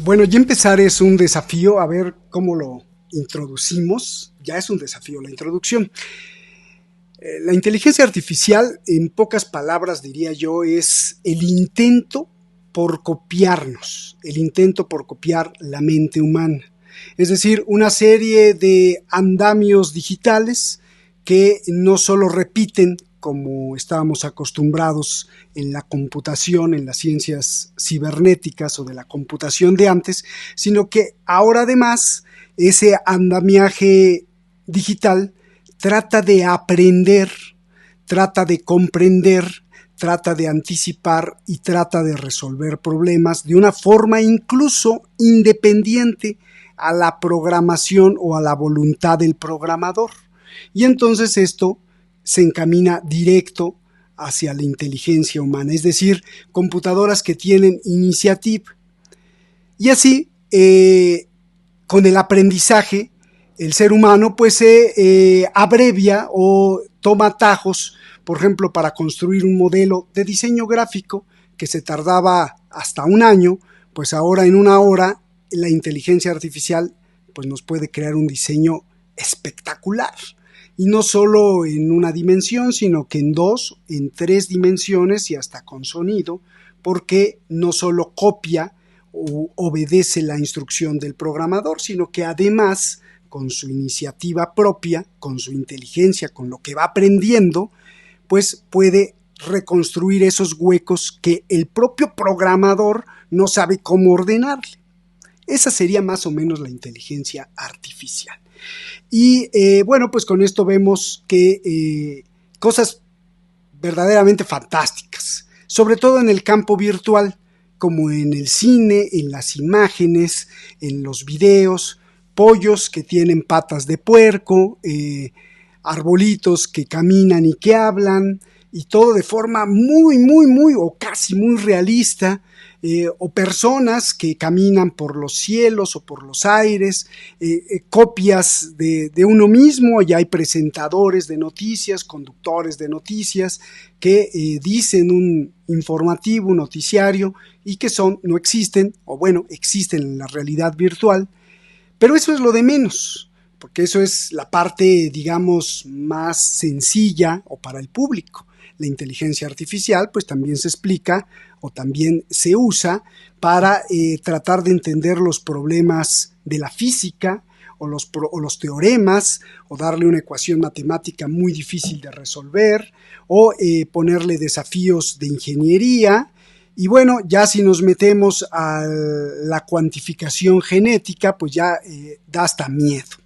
Bueno, ya empezar es un desafío, a ver cómo lo introducimos. Ya es un desafío la introducción. La inteligencia artificial, en pocas palabras diría yo, es el intento por copiarnos, el intento por copiar la mente humana. Es decir, una serie de andamios digitales que no solo repiten como estábamos acostumbrados en la computación, en las ciencias cibernéticas o de la computación de antes, sino que ahora además ese andamiaje digital trata de aprender, trata de comprender, trata de anticipar y trata de resolver problemas de una forma incluso independiente a la programación o a la voluntad del programador. Y entonces esto se encamina directo hacia la inteligencia humana, es decir, computadoras que tienen iniciativa. Y así, con el aprendizaje, el ser humano pues se abrevia o toma atajos, por ejemplo, para construir un modelo de diseño gráfico que se tardaba hasta un año, pues ahora en una hora la inteligencia artificial pues nos puede crear un diseño espectacular. Y no solo en una dimensión, sino que en dos, en tres dimensiones y hasta con sonido, porque no solo copia o obedece la instrucción del programador, sino que además, con su iniciativa propia, con su inteligencia, con lo que va aprendiendo, pues puede reconstruir esos huecos que el propio programador no sabe cómo ordenarle. Esa sería más o menos la inteligencia artificial. Y bueno, pues con esto vemos que cosas verdaderamente fantásticas, sobre todo en el campo virtual, como en el cine, en las imágenes, en los videos, pollos que tienen patas de puerco, arbolitos que caminan y que hablan, y todo de forma muy, o casi muy realista, o personas que caminan por los cielos o por los aires, copias de uno mismo. Ya hay presentadores de noticias, conductores de noticias, que dicen un informativo, un noticiario, y que no existen, o bueno, existen en la realidad virtual, pero eso es lo de menos, porque eso es la parte, digamos, más sencilla o para el público. La inteligencia artificial pues también se explica o también se usa para tratar de entender los problemas de la física o los teoremas, o darle una ecuación matemática muy difícil de resolver, o ponerle desafíos de ingeniería. Y bueno, ya si nos metemos a la cuantificación genética, pues ya da hasta miedo.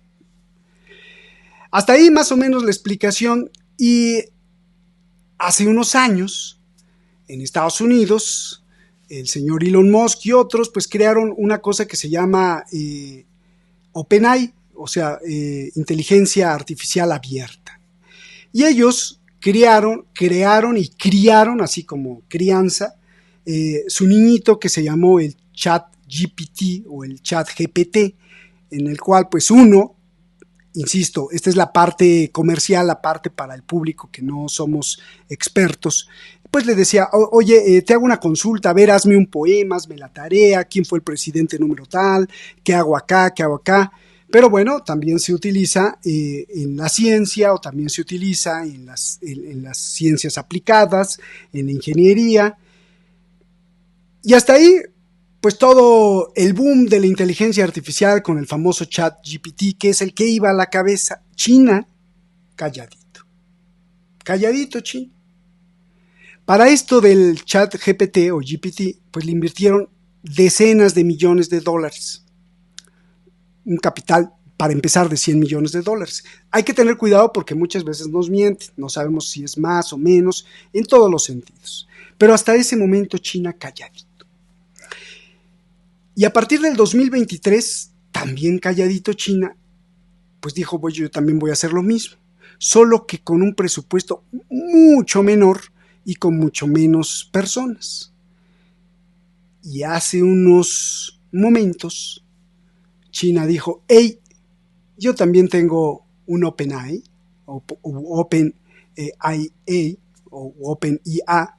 Hasta ahí más o menos la explicación. Y hace unos años, en Estados Unidos, el señor Elon Musk y otros pues crearon una cosa que se llama OpenAI, o sea, inteligencia artificial abierta. Y ellos crearon y criaron, así como crianza, su niñito que se llamó el Chat GPT o el Chat GPT, en el cual pues uno, insisto, esta es la parte comercial, la parte para el público que no somos expertos, pues le decía, oye, te hago una consulta, a ver, hazme un poema, hazme la tarea, quién fue el presidente número tal, qué hago acá, qué hago acá. Pero bueno, también se utiliza en la ciencia, o también se utiliza en las ciencias aplicadas, en la ingeniería. Y hasta ahí, pues todo el boom de la inteligencia artificial con el famoso Chat GPT, que es el que iba a la cabeza. China, calladito. Calladito, China. Para esto del Chat GPT o GPT, pues le invirtieron decenas de millones de dólares. Un capital, para empezar, de 100 millones de dólares. Hay que tener cuidado porque muchas veces nos mienten. No sabemos si es más o menos, en todos los sentidos. Pero hasta ese momento China calladito. Y a partir del 2023, también calladito China, pues dijo, yo también voy a hacer lo mismo, solo que con un presupuesto mucho menor y con mucho menos personas. Y hace unos momentos, China dijo, hey, yo también tengo un OpenAI, o OpenAI, o OpenIA,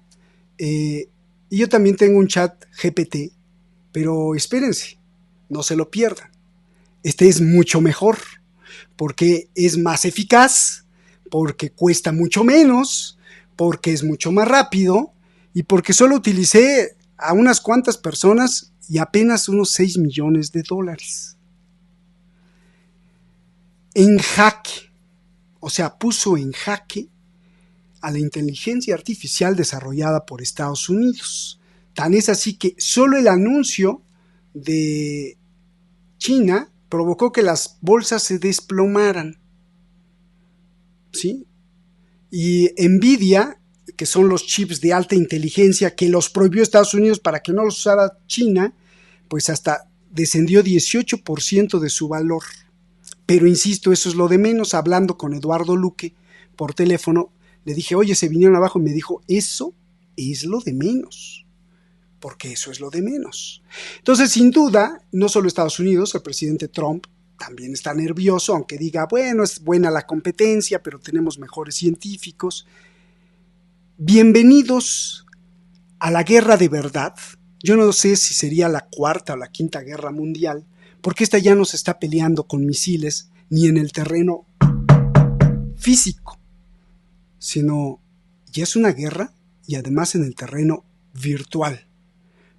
y yo también tengo un chat GPT, pero espérense, no se lo pierdan. Este es mucho mejor, porque es más eficaz, porque cuesta mucho menos, porque es mucho más rápido y porque solo utilicé a unas cuantas personas y apenas unos $6 millones. En jaque, o sea, puso en jaque a la inteligencia artificial desarrollada por Estados Unidos. Tan es así que solo el anuncio de China provocó que las bolsas se desplomaran, ¿sí? Y Nvidia, que son los chips de alta inteligencia que los prohibió Estados Unidos para que no los usara China, pues hasta descendió 18% de su valor. Pero insisto, eso es lo de menos. Hablando con Eduardo Luque por teléfono, le dije, oye, se vinieron abajo, y me dijo, eso es lo de menos, porque eso es lo de menos. Entonces, sin duda, no solo Estados Unidos, el presidente Trump también está nervioso, aunque diga, bueno, es buena la competencia, pero tenemos mejores científicos. Bienvenidos a la guerra de verdad. Yo no sé si sería la cuarta o la quinta guerra mundial, porque esta ya no se está peleando con misiles ni en el terreno físico, sino ya es una guerra y además en el terreno virtual,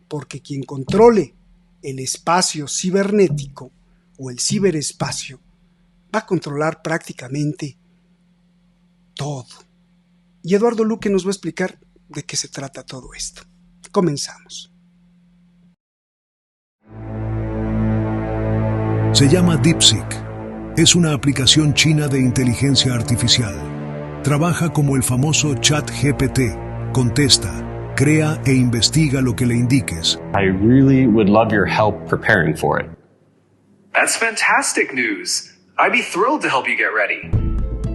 porque quien controle el espacio cibernético o el ciberespacio va a controlar prácticamente todo. Y Eduardo Luque nos va a explicar de qué se trata todo esto. Comenzamos. Se llama DeepSeek. Es una aplicación china de inteligencia artificial. Trabaja como el famoso ChatGPT. Contesta, crea e investiga lo que le indiques. I really would love your help preparing for it. That's fantastic news. I'd be thrilled to help you get ready.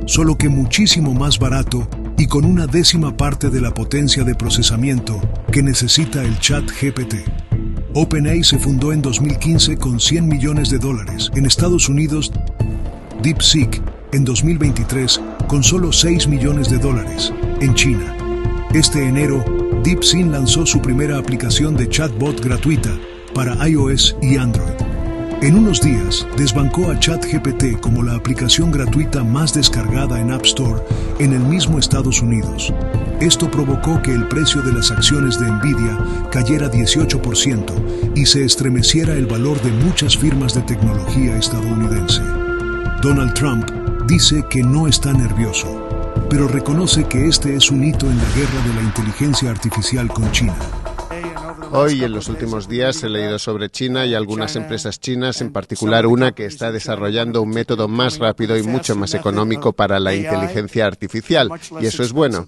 Solo que muchísimo más barato y con una décima parte de la potencia de procesamiento que necesita el ChatGPT. OpenAI se fundó en 2015 con $100 millones. En Estados Unidos, DeepSeek en 2023 con solo $6 millones. En China. Este enero, DeepSeek lanzó su primera aplicación de chatbot gratuita para iOS y Android. En unos días, desbancó a ChatGPT como la aplicación gratuita más descargada en App Store en el mismo Estados Unidos. Esto provocó que el precio de las acciones de Nvidia cayera 18% y se estremeciera el valor de muchas firmas de tecnología estadounidense. Donald Trump dice que no está nervioso, pero reconoce que este es un hito en la guerra de la inteligencia artificial con China. Hoy, en los últimos días, he leído sobre China y algunas empresas chinas, en particular una que está desarrollando un método más rápido y mucho más económico para la inteligencia artificial, y eso es bueno.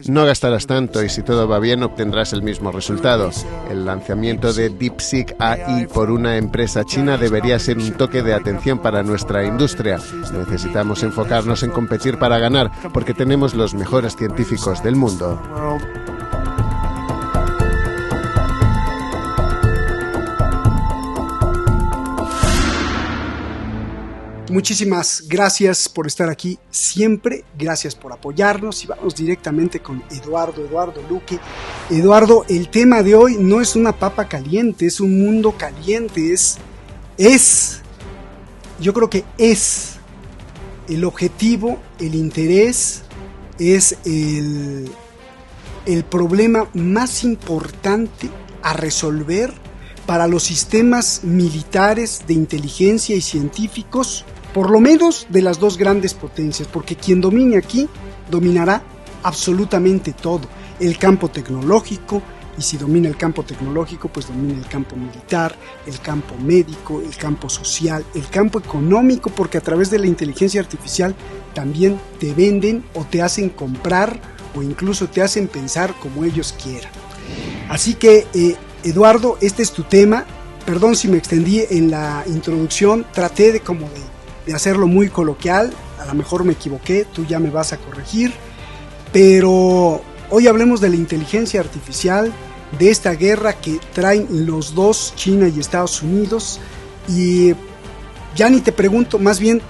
No gastarás tanto y si todo va bien obtendrás el mismo resultado. El lanzamiento de DeepSeek AI por una empresa china debería ser un toque de atención para nuestra industria. Necesitamos enfocarnos en competir para ganar, porque tenemos los mejores científicos del mundo. Muchísimas gracias por estar aquí siempre, gracias por apoyarnos y vamos directamente con Eduardo Luque. Eduardo, el tema de hoy no es una papa caliente, es un mundo caliente, yo creo que es el objetivo, el interés, es el problema más importante a resolver para los sistemas militares de inteligencia y científicos, por lo menos de las dos grandes potencias, porque quien domine aquí dominará absolutamente todo, el campo tecnológico, y si domina el campo tecnológico, pues domina el campo militar, el campo médico, el campo social, el campo económico, porque a través de la inteligencia artificial también te venden o te hacen comprar o incluso te hacen pensar como ellos quieran. Así que, Eduardo, este es tu tema. Perdón si me extendí en la introducción, traté de hacerlo muy coloquial, a lo mejor me equivoqué, tú ya me vas a corregir, pero hoy hablemos de la inteligencia artificial, de esta guerra que traen los dos, China y Estados Unidos, y ya ni te pregunto, más bien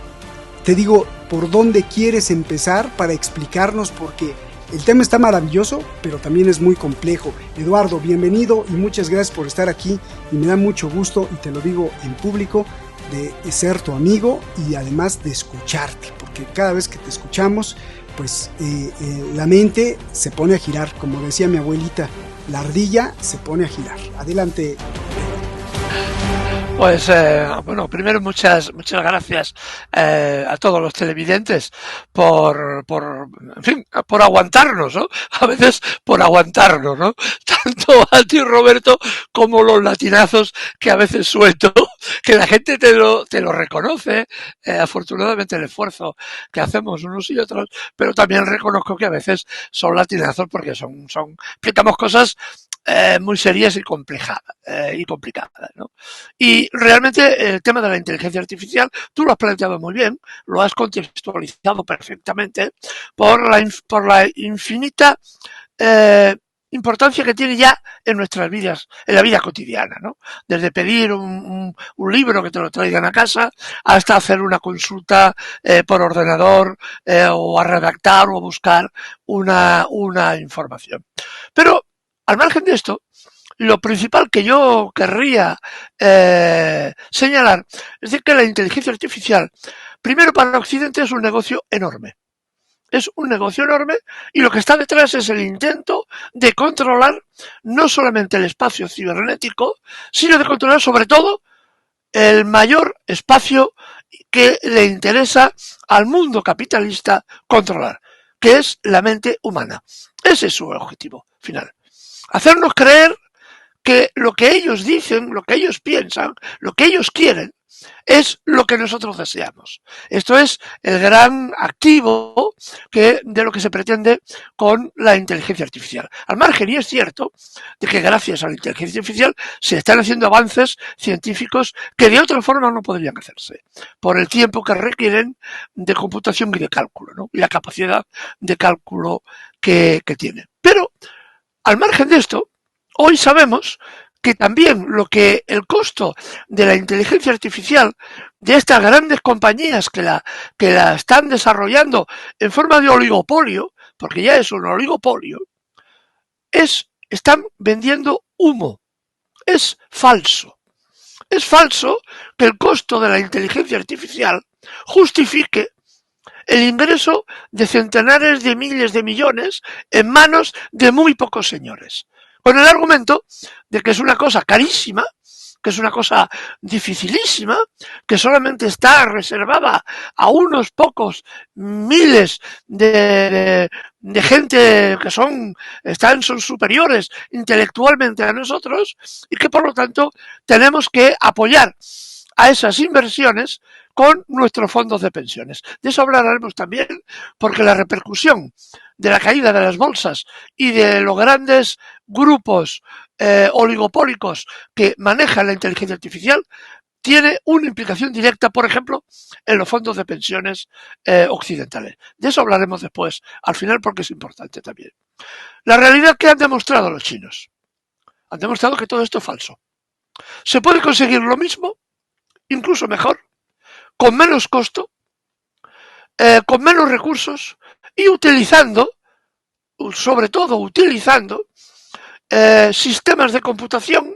te digo por dónde quieres empezar para explicarnos, porque El tema está maravilloso, pero también es muy complejo. Eduardo, bienvenido y muchas gracias por estar aquí, y me da mucho gusto, y te lo digo en público, de ser tu amigo y además de escucharte, porque cada vez que te escuchamos, pues la mente se pone a girar, como decía mi abuelita, la ardilla se pone a girar. Adelante. Pues bueno, primero muchas gracias a todos los televidentes por en fin, por aguantarnos, ¿no? A veces por aguantarnos, ¿no? Tanto a ti, Roberto, como los latinazos que a veces suelto, que la gente te lo reconoce, afortunadamente el esfuerzo que hacemos unos y otros, pero también reconozco que a veces son latinazos porque son explicamos cosas muy serias y complicadas, ¿no? Y realmente el tema de la inteligencia artificial, tú lo has planteado muy bien, lo has contextualizado perfectamente por la infinita importancia que tiene ya en nuestras vidas, en la vida cotidiana, ¿no? Desde pedir un libro que te lo traigan a casa, hasta hacer una consulta por ordenador, o a redactar o a buscar una información. Pero al margen de esto, lo principal que yo querría señalar es decir que la inteligencia artificial, primero, para Occidente es un negocio enorme. Es un negocio enorme, y lo que está detrás es el intento de controlar no solamente el espacio cibernético, sino de controlar sobre todo el mayor espacio que le interesa al mundo capitalista controlar, que es la mente humana. Ese es su objetivo final. Hacernos creer que lo que ellos dicen, lo que ellos piensan, lo que ellos quieren, es lo que nosotros deseamos. Esto es el gran activo de lo que se pretende con la inteligencia artificial. Al margen, y es cierto, de que gracias a la inteligencia artificial se están haciendo avances científicos que de otra forma no podrían hacerse, por el tiempo que requieren de computación y de cálculo, ¿no? Y la capacidad de cálculo que tiene. Pero, al margen de esto, hoy sabemos que también el costo de la inteligencia artificial de estas grandes compañías que la están desarrollando en forma de oligopolio, porque ya es un oligopolio, están vendiendo humo. Es falso. Es falso que el costo de la inteligencia artificial justifique el ingreso de centenares de miles de millones en manos de muy pocos señores, con el argumento de que es una cosa carísima, que es una cosa dificilísima, que solamente está reservada a unos pocos miles de gente que son superiores intelectualmente a nosotros, y que por lo tanto tenemos que apoyar a esas inversiones con nuestros fondos de pensiones. De eso hablaremos también, porque la repercusión de la caída de las bolsas y de los grandes grupos oligopólicos que manejan la inteligencia artificial tiene una implicación directa, por ejemplo, en los fondos de pensiones occidentales. De eso hablaremos después, al final, porque es importante también. La realidad que han demostrado los chinos. Han demostrado que todo esto es falso. Se puede conseguir lo mismo, incluso mejor, con menos costo, con menos recursos, y sobre todo utilizando sistemas de computación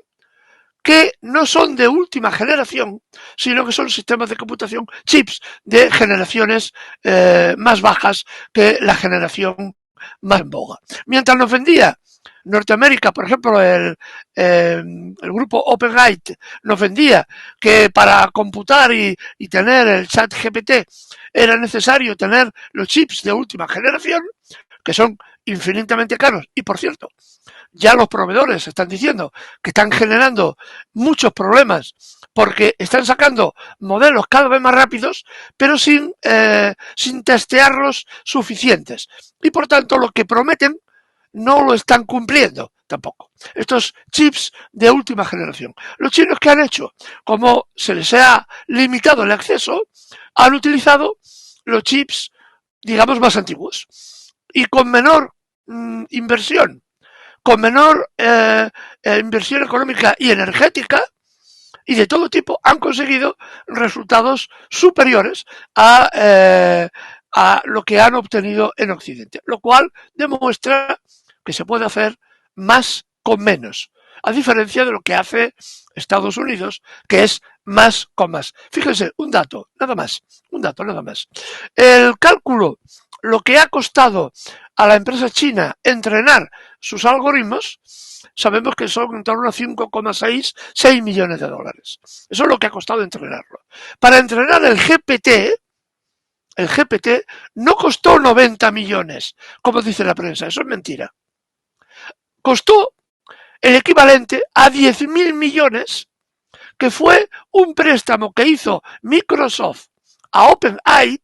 que no son de última generación, sino que son sistemas de computación, chips de generaciones más bajas que la generación más en boga. Mientras nos vendía Norteamérica, por ejemplo, el grupo OpenAI nos vendía que para computar y tener el ChatGPT era necesario tener los chips de última generación, que son infinitamente caros. Y por cierto, ya los proveedores están diciendo que están generando muchos problemas porque están sacando modelos cada vez más rápidos, pero sin testearlos suficientes. Y por tanto, lo que prometen no lo están cumpliendo tampoco. Estos chips de última generación. Los chinos, ¿qué han hecho? Como se les ha limitado el acceso, han utilizado los chips, digamos, más antiguos. Y con menor inversión, con menor inversión económica y energética, y de todo tipo, han conseguido resultados superiores a a lo que han obtenido en Occidente, lo cual demuestra que se puede hacer más con menos, a diferencia de lo que hace Estados Unidos, que es más con más. Fíjense, un dato nada más. El cálculo, lo que ha costado a la empresa china entrenar sus algoritmos, sabemos que son en torno a 5,6 millones de dólares. Eso es lo que ha costado entrenarlo. Para entrenar el GPT no costó 90 millones, como dice la prensa, eso es mentira. Costó el equivalente a 10.000 millones, que fue un préstamo que hizo Microsoft a OpenAI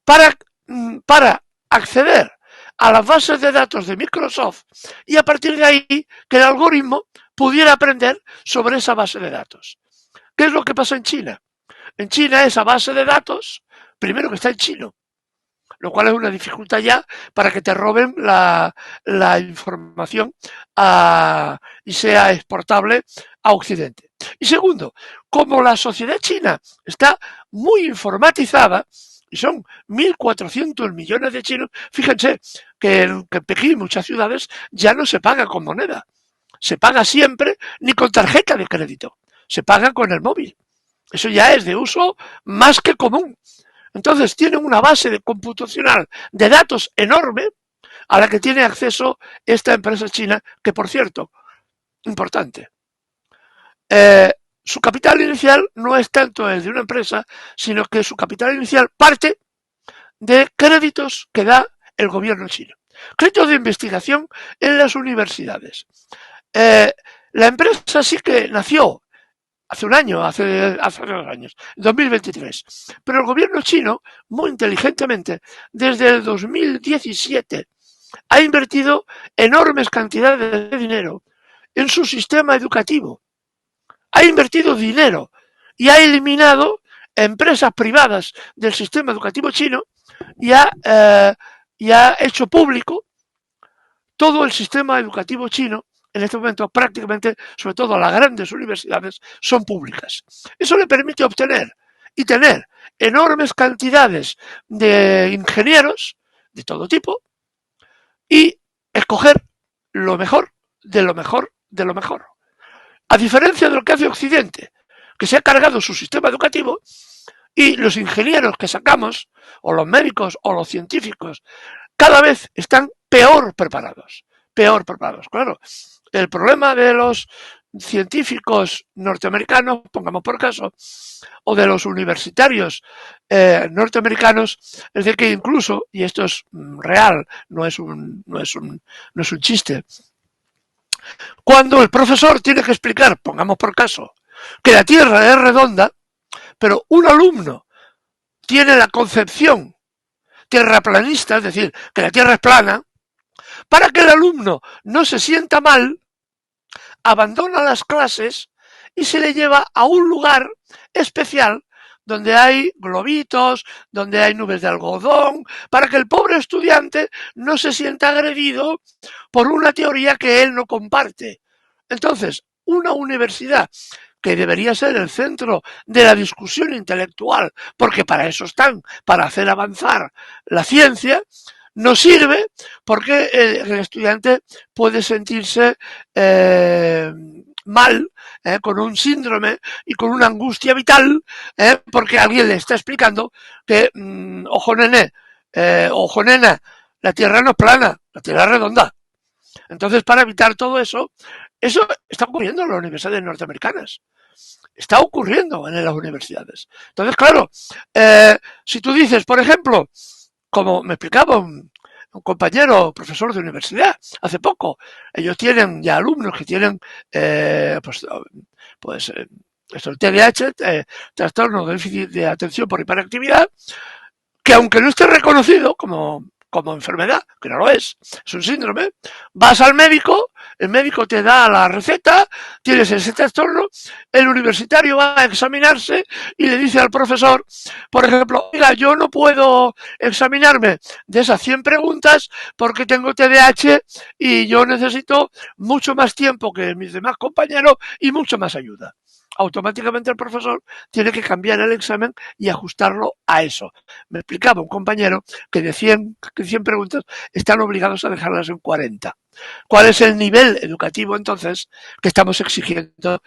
para acceder a las bases de datos de Microsoft y a partir de ahí que el algoritmo pudiera aprender sobre esa base de datos. ¿Qué es lo que pasa en China? En China esa base de datos, primero que está en chino, lo cual es una dificultad ya para que te roben la información y sea exportable a Occidente. Y segundo, como la sociedad china está muy informatizada, y son 1.400 millones de chinos, fíjense que en Pekín y muchas ciudades ya no se paga con moneda, se paga siempre ni con tarjeta de crédito, se paga con el móvil. Eso ya es de uso más que común. Entonces tienen una base computacional de datos enorme a la que tiene acceso esta empresa china, que por cierto, importante, su capital inicial no es tanto el de una empresa, sino que su capital inicial parte de créditos que da el gobierno chino. Créditos de investigación en las universidades. La empresa sí que nació hace un año, hace 2 años, en 2023. Pero el gobierno chino, muy inteligentemente, desde el 2017, ha invertido enormes cantidades de dinero en su sistema educativo. Ha invertido dinero y ha eliminado empresas privadas del sistema educativo chino y ha hecho público todo el sistema educativo chino. En este momento prácticamente, sobre todo las grandes universidades, son públicas. Eso le permite obtener y tener enormes cantidades de ingenieros de todo tipo y escoger lo mejor de lo mejor de lo mejor. A diferencia de lo que hace Occidente, que se ha cargado su sistema educativo y los ingenieros que sacamos, o los médicos o los científicos, cada vez están peor preparados. Claro, el problema de los científicos norteamericanos, pongamos por caso, o de los universitarios norteamericanos, es decir, que incluso, y esto es real, no es un chiste, cuando el profesor tiene que explicar, pongamos por caso, que la Tierra es redonda, pero un alumno tiene la concepción terraplanista, es decir, que la Tierra es plana, para que el alumno no se sienta mal, abandona las clases y se le lleva a un lugar especial donde hay globitos, donde hay nubes de algodón, para que el pobre estudiante no se sienta agredido por una teoría que él no comparte. Entonces, una universidad que debería ser el centro de la discusión intelectual, porque para eso están, para hacer avanzar la ciencia, no sirve porque el estudiante puede sentirse mal, con un síndrome y con una angustia vital, porque alguien le está explicando que, ojo nene, ojo nena, la Tierra no es plana, la Tierra es redonda. Entonces, para evitar todo eso está ocurriendo en las universidades norteamericanas. Está ocurriendo en las universidades. Entonces, claro, si tú dices, por ejemplo, como me explicaba un compañero, profesor de universidad, hace poco, ellos tienen ya alumnos que tienen, esto, el TDAH, trastorno de déficit de atención por hiperactividad, que aunque no esté reconocido como enfermedad, que no lo es un síndrome, vas al médico, el médico te da la receta, tienes ese trastorno, el universitario va a examinarse y le dice al profesor, por ejemplo, oiga, yo no puedo examinarme de esas 100 preguntas porque tengo TDAH y yo necesito mucho más tiempo que mis demás compañeros y mucho más ayuda. automáticamente el profesor tiene que cambiar el examen y ajustarlo a eso. Me explicaba un compañero que de 100 preguntas están obligados a dejarlas en 40. ¿Cuál es el nivel educativo entonces que estamos exigiendo?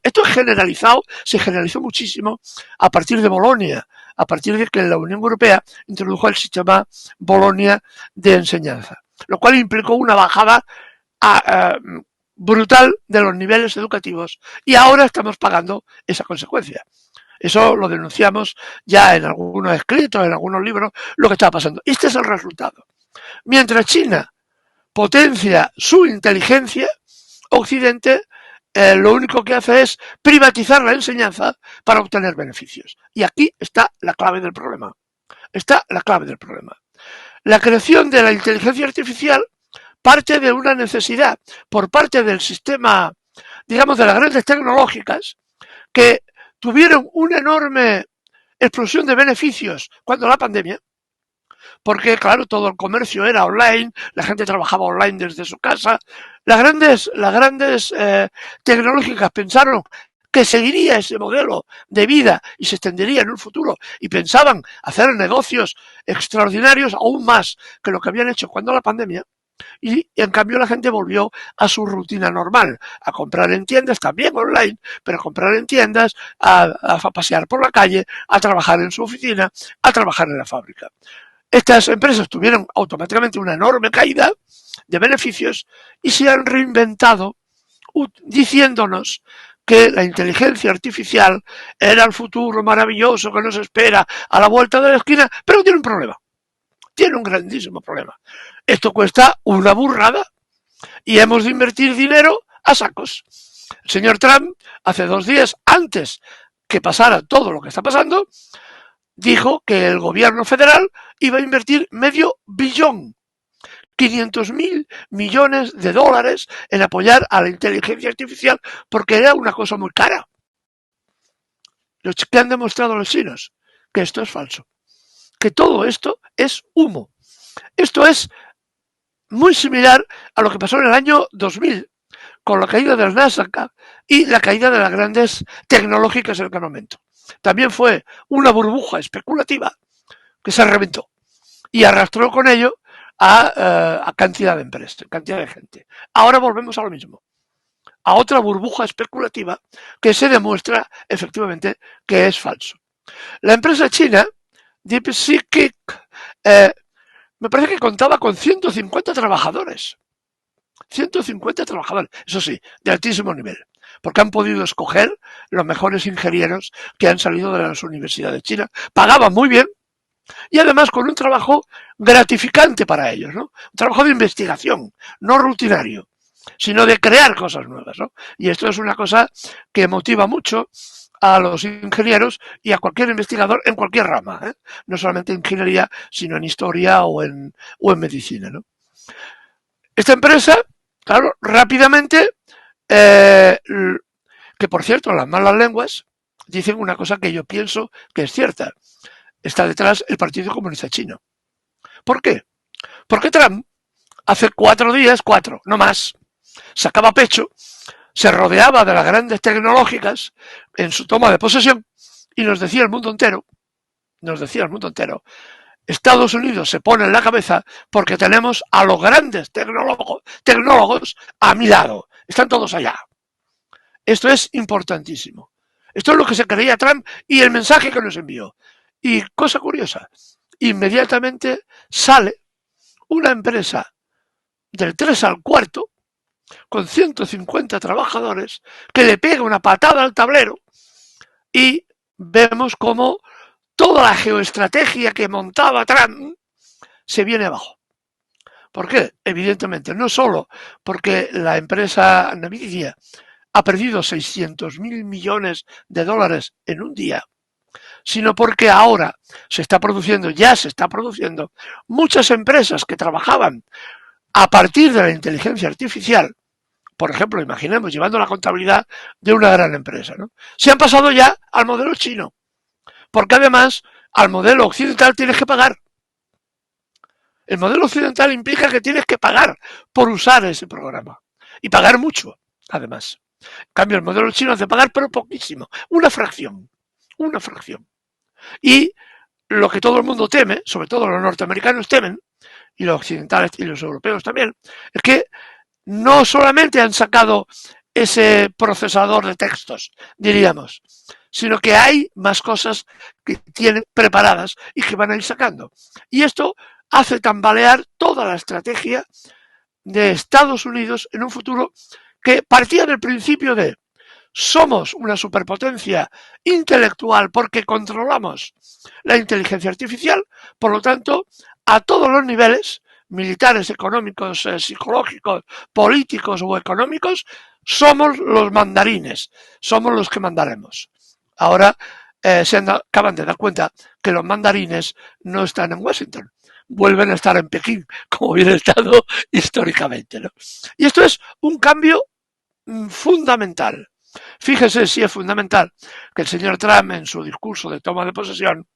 Esto es generalizado, se generalizó muchísimo a partir de Bolonia, a partir de que la Unión Europea introdujo el sistema Bolonia de enseñanza, lo cual implicó una bajada brutal de los niveles educativos y ahora estamos pagando esa consecuencia. Eso lo denunciamos ya en algunos escritos, en algunos libros, lo que estaba pasando. Este es el resultado. Mientras China potencia su inteligencia, Occidente lo único que hace es privatizar la enseñanza para obtener beneficios. Y aquí está la clave del problema. La creación de la inteligencia artificial parte de una necesidad por parte del sistema, digamos, de las grandes tecnológicas, que tuvieron una enorme explosión de beneficios cuando la pandemia, porque, claro, todo el comercio era online, la gente trabajaba online desde su casa. Las grandes tecnológicas pensaron que seguiría ese modelo de vida y se extendería en un futuro y pensaban hacer negocios extraordinarios aún más que lo que habían hecho cuando la pandemia. Y en cambio la gente volvió a su rutina normal, a comprar en tiendas, también online, pero a comprar en tiendas, a pasear por la calle, a trabajar en su oficina, a trabajar en la fábrica. Estas empresas tuvieron automáticamente una enorme caída de beneficios y se han reinventado diciéndonos que la inteligencia artificial era el futuro maravilloso que nos espera a la vuelta de la esquina, pero tiene un problema. Tiene un grandísimo problema. Esto cuesta una burrada y hemos de invertir dinero a sacos. El señor Trump, hace 2 días, antes que pasara todo lo que está pasando, dijo que el gobierno federal iba a invertir $500 billón, 500.000 millones de dólares en apoyar a la inteligencia artificial porque era una cosa muy cara. Lo que han demostrado los chinos, que esto es falso, que todo esto es humo. Esto es muy similar a lo que pasó en el año 2000 con la caída del Nasdaq y la caída de las grandes tecnológicas en aquel momento. También fue una burbuja especulativa que se reventó y arrastró con ello a cantidad de empresas, cantidad de gente. Ahora volvemos a lo mismo, a otra burbuja especulativa que se demuestra efectivamente que es falso. La empresa china DeepSeek me parece que contaba con 150 trabajadores. 150 trabajadores, eso sí, de altísimo nivel, porque han podido escoger los mejores ingenieros que han salido de las universidades chinas. Pagaban muy bien y además con un trabajo gratificante para ellos, ¿no? Un trabajo de investigación, no rutinario, sino de crear cosas nuevas, ¿no? Y esto es una cosa que motiva mucho a los ingenieros y a cualquier investigador en cualquier rama, ¿eh? No solamente en ingeniería, sino en historia o en medicina, ¿no? Esta empresa, claro, rápidamente, que por cierto, las malas lenguas dicen una cosa que yo pienso que es cierta. Está detrás el Partido Comunista Chino. ¿Por qué? Porque Trump, hace 4 días, no más, sacaba pecho, se rodeaba de las grandes tecnológicas en su toma de posesión y nos decía el mundo entero, Estados Unidos se pone en la cabeza porque tenemos a los grandes tecnólogos a mi lado. Están todos allá. Esto es importantísimo. Esto es lo que se creía Trump y el mensaje que nos envió. Y cosa curiosa, inmediatamente sale una empresa del 3 al 4 con 150 trabajadores que le pega una patada al tablero y vemos cómo toda la geoestrategia que montaba Trump se viene abajo. ¿Por qué? Evidentemente, no solo porque la empresa Nvidia ha perdido 600.000 millones de dólares en un día, sino porque ahora ya se está produciendo muchas empresas que trabajaban a partir de la inteligencia artificial. Por ejemplo, imaginemos, llevando la contabilidad de una gran empresa, ¿no? Se han pasado ya al modelo chino, porque además al modelo occidental tienes que pagar. El modelo occidental implica que tienes que pagar por usar ese programa y pagar mucho, además. En cambio, el modelo chino hace pagar, pero poquísimo, una fracción. Y lo que todo el mundo teme, sobre todo los norteamericanos temen, y los occidentales y los europeos también, es que no solamente han sacado ese procesador de textos, diríamos, sino que hay más cosas que tienen preparadas y que van a ir sacando. Y esto hace tambalear toda la estrategia de Estados Unidos en un futuro que partía del principio de somos una superpotencia intelectual porque controlamos la inteligencia artificial, por lo tanto, a todos los niveles, militares, económicos, psicológicos, políticos o económicos, somos los mandarines, somos los que mandaremos. Ahora acaban de dar cuenta que los mandarines no están en Washington, vuelven a estar en Pekín, como hubiera estado históricamente, ¿no? Y esto es un cambio fundamental. Fíjese si es fundamental que el señor Trump en su discurso de toma de posesión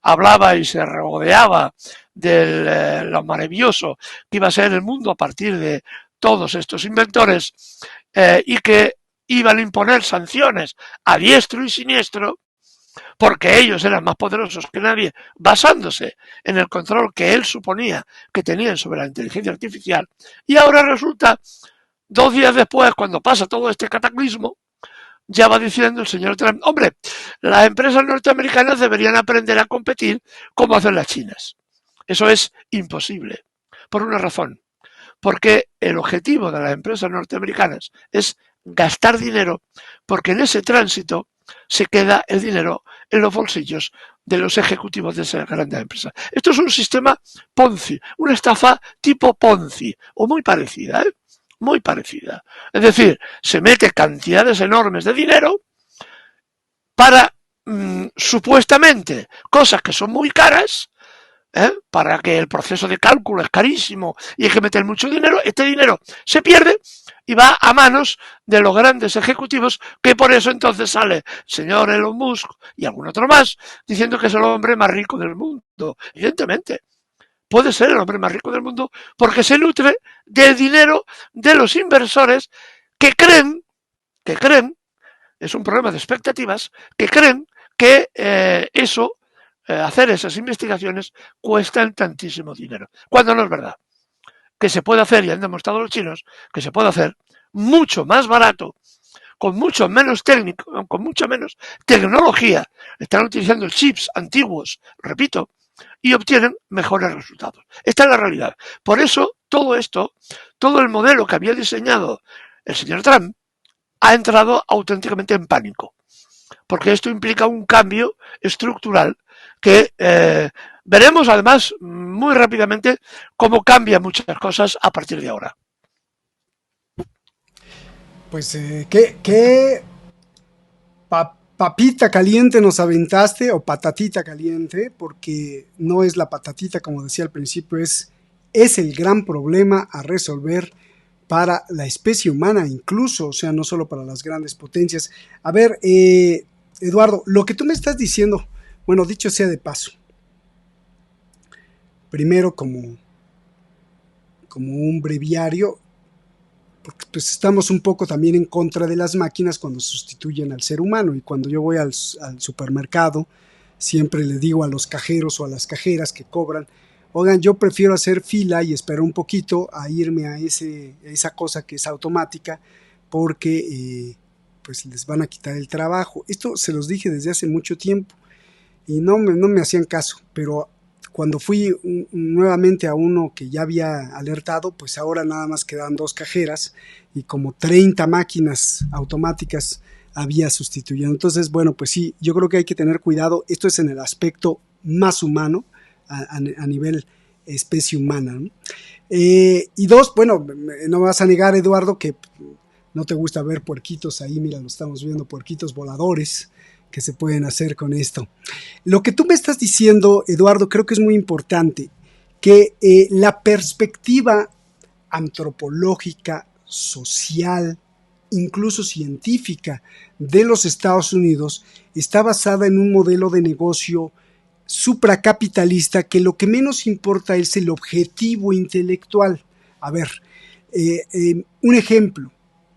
hablaba y se regodeaba de lo maravilloso que iba a ser el mundo a partir de todos estos inventores y que iban a imponer sanciones a diestro y siniestro porque ellos eran más poderosos que nadie, basándose en el control que él suponía que tenían sobre la inteligencia artificial. Y ahora resulta, 2 días después, cuando pasa todo este cataclismo, ya va diciendo el señor Trump, hombre, las empresas norteamericanas deberían aprender a competir como hacen las chinas. Eso es imposible, por una razón, porque el objetivo de las empresas norteamericanas es gastar dinero, porque en ese tránsito se queda el dinero en los bolsillos de los ejecutivos de esas grandes empresas. Esto es un sistema Ponzi, una estafa tipo Ponzi, o muy parecida, muy parecida. Es decir, se mete cantidades enormes de dinero para supuestamente cosas que son muy caras, para que el proceso de cálculo es carísimo y hay que meter mucho dinero. Este dinero se pierde y va a manos de los grandes ejecutivos, que por eso entonces sale el señor Elon Musk y algún otro más diciendo que es el hombre más rico del mundo. Evidentemente, puede ser el hombre más rico del mundo porque se nutre del dinero de los inversores que creen, es un problema de expectativas, que creen que hacer esas investigaciones cuestan tantísimo dinero, cuando no es verdad. Que se puede hacer, y han demostrado los chinos, que se puede hacer mucho más barato, con mucho menos técnico, con mucha menos tecnología. Están utilizando chips antiguos, repito, y obtienen mejores resultados. Esta es la realidad. Por eso, todo esto, todo el modelo que había diseñado el señor Trump, ha entrado auténticamente en pánico. Porque esto implica un cambio estructural que veremos además muy rápidamente cómo cambian muchas cosas a partir de ahora. Pues qué papita caliente nos aventaste, o patatita caliente, porque no es la patatita, como decía al principio, es el gran problema a resolver para la especie humana incluso, o sea, no solo para las grandes potencias. A ver, Eduardo, lo que tú me estás diciendo, bueno, dicho sea de paso, primero como un breviario, porque pues estamos un poco también en contra de las máquinas cuando sustituyen al ser humano, y cuando yo voy al supermercado, siempre le digo a los cajeros o a las cajeras que cobran, oigan, yo prefiero hacer fila y esperar un poquito a irme a esa cosa que es automática, porque pues les van a quitar el trabajo. Esto se los dije desde hace mucho tiempo y no me hacían caso, pero cuando fui nuevamente a uno que ya había alertado, pues ahora nada más quedan 2 cajeras y como 30 máquinas automáticas había sustituyendo. Entonces, bueno, pues sí, yo creo que hay que tener cuidado. Esto es en el aspecto más humano, a nivel especie humana, ¿no? Y 2, bueno, no me vas a negar, Eduardo, que no te gusta ver puerquitos ahí. Mira, lo estamos viendo, puerquitos voladores que se pueden hacer con esto. Lo que tú me estás diciendo, Eduardo, creo que es muy importante, que la perspectiva antropológica, social, incluso científica de los Estados Unidos está basada en un modelo de negocio supracapitalista, que lo que menos importa es el objetivo intelectual. A ver, un ejemplo,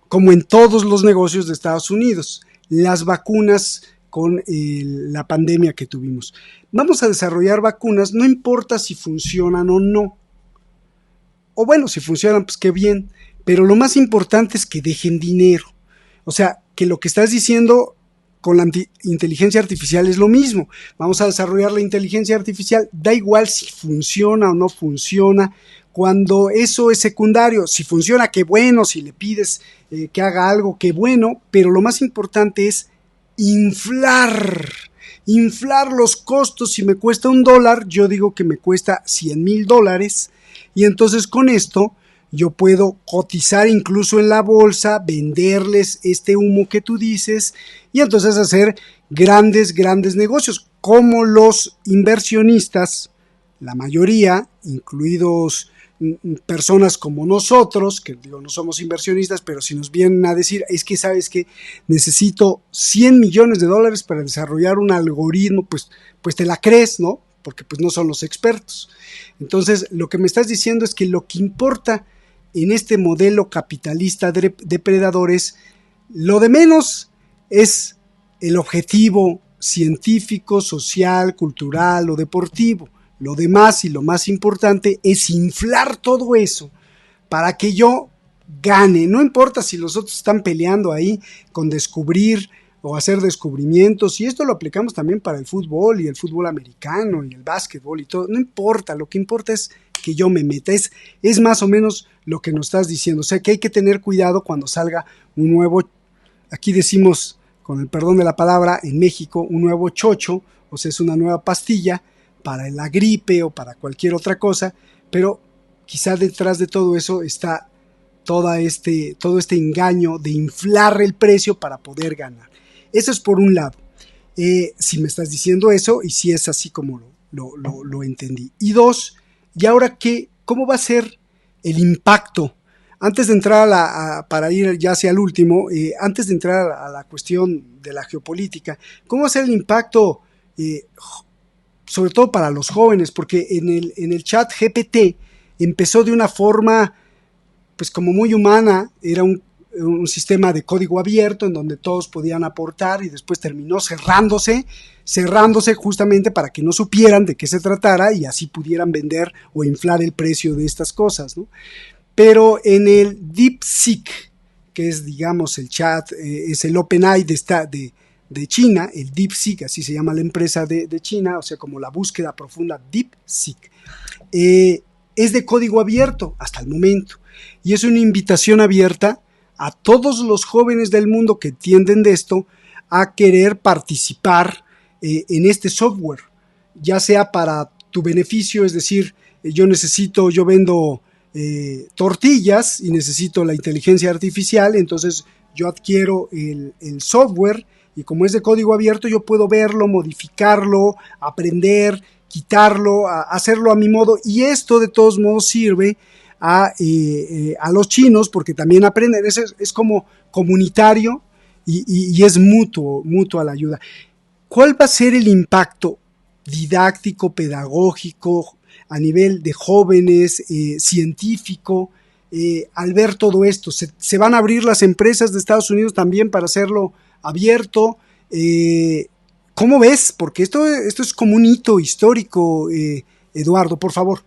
como en todos los negocios de Estados Unidos, las vacunas con la pandemia que tuvimos. Vamos a desarrollar vacunas, no importa si funcionan o no. O bueno, si funcionan, pues qué bien. Pero lo más importante es que dejen dinero. O sea, que lo que estás diciendo con la inteligencia artificial es lo mismo. Vamos a desarrollar la inteligencia artificial, da igual si funciona o no funciona, cuando eso es secundario. Si funciona, qué bueno, si le pides que haga algo, qué bueno, pero lo más importante es inflar los costos. Si me cuesta $1, yo digo que me cuesta $100,000, y entonces con esto yo puedo cotizar incluso en la bolsa, venderles este humo que tú dices, y entonces hacer grandes negocios, como los inversionistas, la mayoría, incluidos personas como nosotros, que digo, no somos inversionistas, pero si nos vienen a decir, es que sabes que necesito $100 millones para desarrollar un algoritmo, pues te la crees, ¿no? Porque pues no son los expertos. Entonces, lo que me estás diciendo es que lo que importa en este modelo capitalista depredadores, lo de menos es el objetivo científico, social, cultural o deportivo. Lo demás y lo más importante es inflar todo eso para que yo gane. No importa si los otros están peleando ahí con descubrir o hacer descubrimientos, y esto lo aplicamos también para el fútbol y el fútbol americano y el básquetbol y todo. No importa, lo que importa es que yo me meta. Es más o menos lo que nos estás diciendo. O sea, que hay que tener cuidado cuando salga un nuevo, aquí decimos, con el perdón de la palabra, en México, un nuevo chocho, o sea, es una nueva pastilla para la gripe o para cualquier otra cosa, pero quizá detrás de todo eso está todo este engaño de inflar el precio para poder ganar. Eso es por un lado. Si me estás diciendo eso y si es así como lo entendí. Y dos, ¿y ahora qué? ¿Cómo va a ser el impacto? Antes de entrar para ir ya hacia el último, antes de entrar a la cuestión de la geopolítica, ¿cómo va a ser el impacto, sobre todo para los jóvenes? Porque en el chat GPT empezó de una forma pues como muy humana, era un sistema de código abierto en donde todos podían aportar, y después terminó cerrándose justamente para que no supieran de qué se tratara y así pudieran vender o inflar el precio de estas cosas, ¿no? Pero en el DeepSeek, que es, digamos, el chat, es el OpenAI de China, el DeepSeek, así se llama la empresa de China, o sea, como la búsqueda profunda, DeepSeek, es de código abierto hasta el momento, y es una invitación abierta a todos los jóvenes del mundo que entienden de esto a querer participar en este software, ya sea para tu beneficio, es decir, yo vendo tortillas y necesito la inteligencia artificial, entonces yo adquiero el software, y como es de código abierto, yo puedo verlo, modificarlo, aprender, quitarlo, hacerlo a mi modo, y esto de todos modos sirve a los chinos, porque también aprenden. Es como comunitario y es mutua la ayuda. ¿Cuál va a ser el impacto didáctico, pedagógico, a nivel de jóvenes, científico, al ver todo esto? ¿Se van a abrir las empresas de Estados Unidos también para hacerlo abierto? ¿Cómo ves? Porque esto es como un hito histórico, Eduardo, por favor.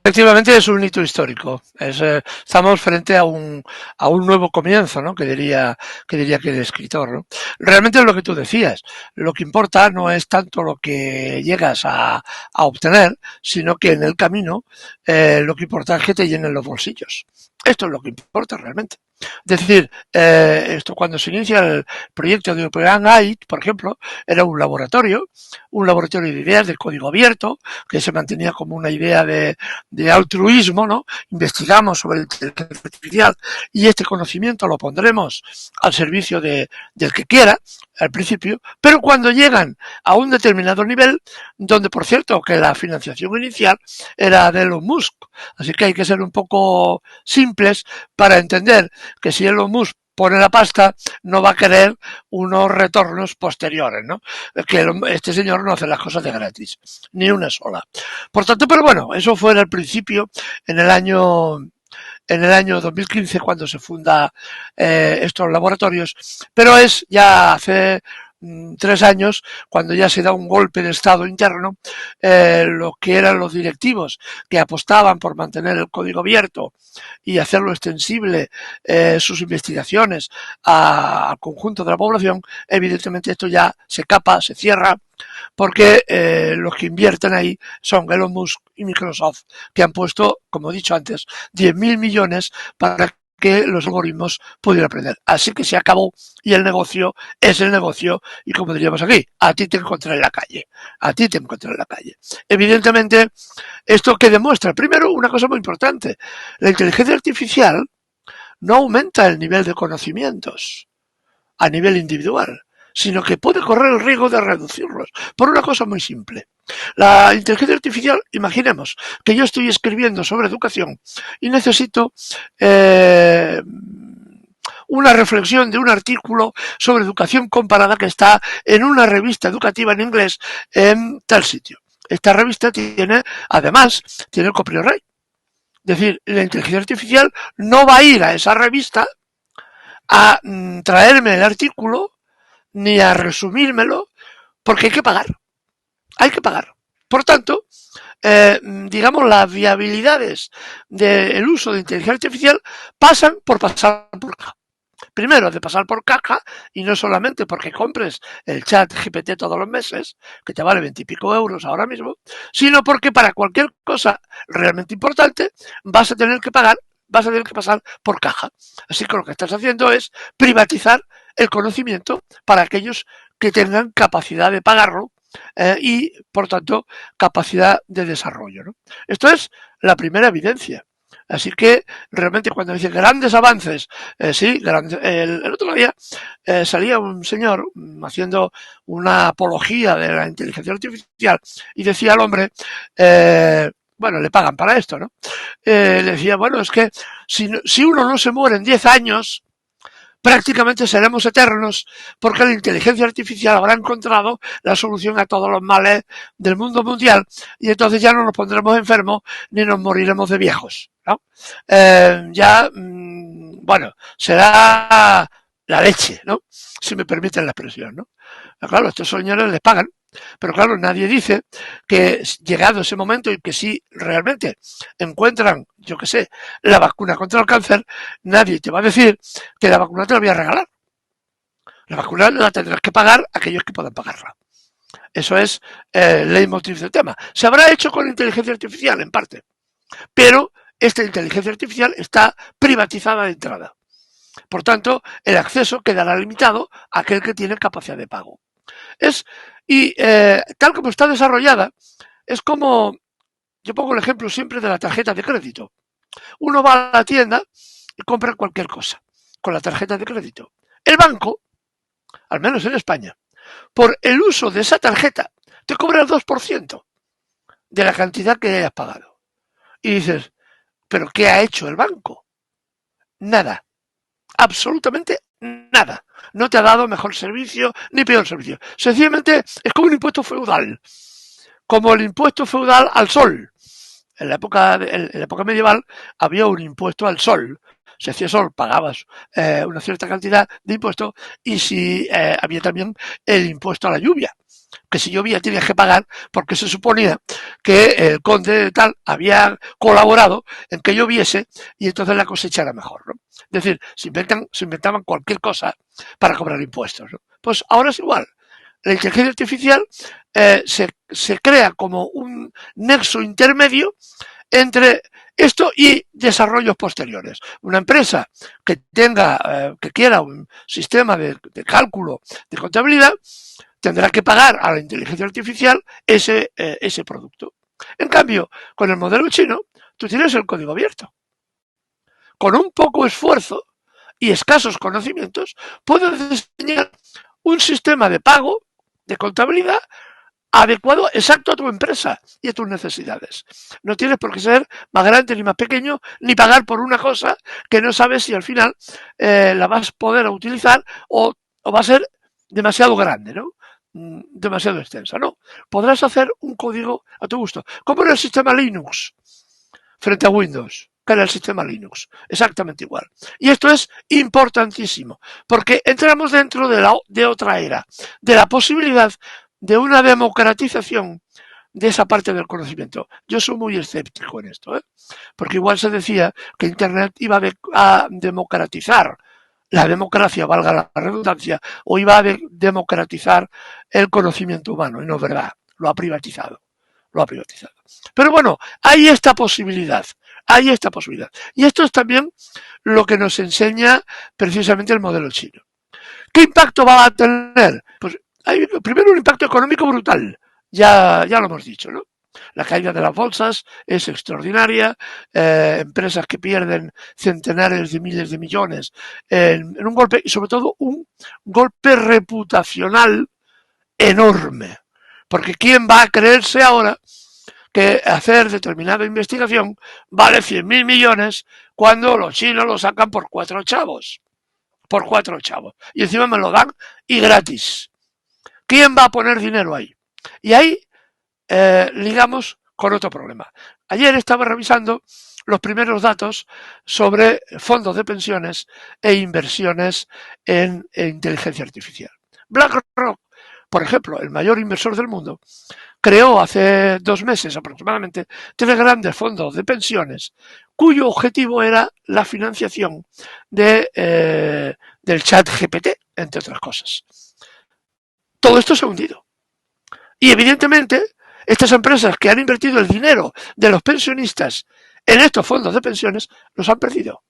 Efectivamente es un hito histórico. Estamos frente a un nuevo comienzo, ¿no? Que diría aquel escritor, ¿no? Realmente es lo que tú decías. Lo que importa no es tanto lo que llegas a obtener, sino que en el camino lo que importa es que te llenen los bolsillos. Esto es lo que importa realmente. Es decir, esto cuando se inicia el proyecto de OpenAI, por ejemplo, era un laboratorio de ideas de código abierto, que se mantenía como una idea de altruismo, ¿no? Investigamos sobre la inteligencia artificial y este conocimiento lo pondremos al servicio del que quiera, al principio, pero cuando llegan a un determinado nivel, donde por cierto que la financiación inicial era de Elon Musk, así que hay que ser un poco simples para entender que si Elon Musk pone la pasta, no va a querer unos retornos posteriores, ¿no? Que este señor no hace las cosas de gratis, ni una sola. Por tanto, pero bueno, eso fue en el principio, en el año en el año 2015 cuando se funda estos laboratorios, pero es ya hace 3 años, cuando ya se da un golpe de estado interno, lo que eran los directivos que apostaban por mantener el código abierto y hacerlo extensible sus investigaciones al conjunto de la población, evidentemente esto ya se capa, se cierra, porque los que invierten ahí son Elon Musk y Microsoft, que han puesto, como he dicho antes, 10.000 millones para que los algoritmos pudieran aprender. Así que se acabó y el negocio es el negocio y, como diríamos aquí, a ti te encontré en la calle. A ti te encontré en la calle. Evidentemente, ¿esto qué demuestra? Primero, una cosa muy importante. La inteligencia artificial no aumenta el nivel de conocimientos a nivel individual, sino que puede correr el riesgo de reducirlos por una cosa muy simple. La inteligencia artificial, imaginemos que yo estoy escribiendo sobre educación y necesito una reflexión de un artículo sobre educación comparada que está en una revista educativa en inglés en tal sitio. Esta revista además, tiene copyright. Es decir, la inteligencia artificial no va a ir a esa revista a traerme el artículo ni a resumírmelo, porque hay que pagar. Hay que pagar. Por tanto, digamos, las viabilidades del uso de inteligencia artificial pasan por pasar por caja. Primero, de pasar por caja, y no solamente porque compres el chat GPT todos los meses, que te vale 20 y pico euros ahora mismo, sino porque para cualquier cosa realmente importante vas a tener que pagar, vas a tener que pasar por caja. Así que lo que estás haciendo es privatizar el conocimiento para aquellos que tengan capacidad de pagarlo y, por tanto, capacidad de desarrollo, ¿no? Esto es la primera evidencia. Así que realmente cuando dice grandes avances, sí, el otro día salía un señor haciendo una apología de la inteligencia artificial y decía al hombre, bueno, le pagan para esto, ¿no? Le decía, bueno, es que si uno no se muere en 10 años, prácticamente seremos eternos porque la inteligencia artificial habrá encontrado la solución a todos los males del mundo mundial y entonces ya no nos pondremos enfermos ni nos moriremos de viejos, ¿no? Bueno, será la leche, ¿no? Si me permiten la expresión, ¿no? Claro, a estos señores les pagan, pero claro, nadie dice que llegado ese momento y que si realmente encuentran, yo qué sé, la vacuna contra el cáncer, nadie te va a decir que la vacuna te la voy a regalar. La vacuna la tendrás que pagar aquellos que puedan pagarla. Eso es el leitmotiv del tema. Se habrá hecho con inteligencia artificial, en parte, pero esta inteligencia artificial está privatizada de entrada. Por tanto, el acceso quedará limitado a aquel que tiene capacidad de pago. Tal como está desarrollada, es como, yo pongo el ejemplo siempre de la tarjeta de crédito. Uno va a la tienda y compra cualquier cosa con la tarjeta de crédito. El banco, al menos en España, por el uso de esa tarjeta, te cobra el 2% de la cantidad que hayas pagado. Y dices, ¿pero qué ha hecho el banco? Nada. Absolutamente nada. No te ha dado mejor servicio ni peor servicio. Sencillamente es como un impuesto feudal. Como el impuesto feudal al sol. En la época medieval había un impuesto al sol. Si hacía sol, pagabas una cierta cantidad de impuestos y si había también el impuesto a la lluvia. Que si llovía tenías que pagar porque se suponía que el conde tal había colaborado en que lloviese y entonces la cosecha era mejor, ¿no? Es decir, se inventaban cualquier cosa para cobrar impuestos, ¿no? Pues ahora es igual. La inteligencia artificial se crea como un nexo intermedio entre esto y desarrollos posteriores. Una empresa que quiera un sistema de cálculo de contabilidad tendrá que pagar a la inteligencia artificial ese producto. En cambio, con el modelo chino, tú tienes el código abierto. Con un poco esfuerzo y escasos conocimientos, puedes diseñar un sistema de pago, de contabilidad, adecuado, exacto a tu empresa y a tus necesidades. No tienes por qué ser más grande ni más pequeño, ni pagar por una cosa que no sabes si al final la vas a poder utilizar o va a ser demasiado grande, ¿no? Demasiado extensa, no. Podrás hacer un código a tu gusto, como en el sistema Linux frente a Windows. que en el sistema Linux, exactamente igual. Y esto es importantísimo, porque entramos dentro de otra era, de la posibilidad de una democratización de esa parte del conocimiento. Yo soy muy escéptico en esto, porque igual se decía que Internet iba a democratizar la democracia, valga la redundancia, o iba a democratizar el conocimiento humano, y no es verdad, lo ha privatizado. Pero bueno, hay esta posibilidad. Y esto es también lo que nos enseña precisamente el modelo chino. ¿Qué impacto va a tener? Pues hay primero un impacto económico brutal. Ya lo hemos dicho, ¿no? La caída de las bolsas es extraordinaria, empresas que pierden centenares de miles de millones en un golpe, y sobre todo un golpe reputacional enorme. Porque ¿quién va a creerse ahora que hacer determinada investigación vale 100.000 millones cuando los chinos lo sacan por 4 chavos? Por 4 chavos. Y encima me lo dan y gratis. ¿Quién va a poner dinero ahí? Y ahí ligamos con otro problema. Ayer estaba revisando los primeros datos sobre fondos de pensiones e inversiones en inteligencia artificial. BlackRock, por ejemplo, el mayor inversor del mundo, creó hace 2 meses aproximadamente 3 grandes fondos de pensiones cuyo objetivo era la financiación del ChatGPT, entre otras cosas. Todo esto se ha hundido. Y evidentemente, estas empresas que han invertido el dinero de los pensionistas en estos fondos de pensiones los han perdido.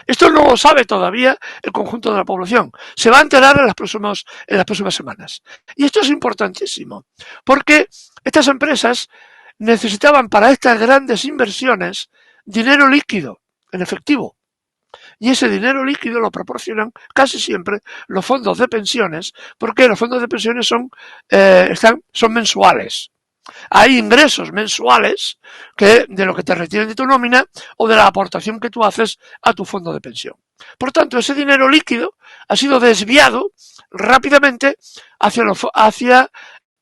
Esto no lo sabe todavía el conjunto de la población. Se va a enterar en las próximas semanas. Y esto es importantísimo, porque estas empresas necesitaban para estas grandes inversiones dinero líquido, en efectivo. Y ese dinero líquido lo proporcionan casi siempre los fondos de pensiones, porque los fondos de pensiones son mensuales. Hay ingresos mensuales de lo que te retienen de tu nómina o de la aportación que tú haces a tu fondo de pensión. Por tanto, ese dinero líquido ha sido desviado rápidamente hacia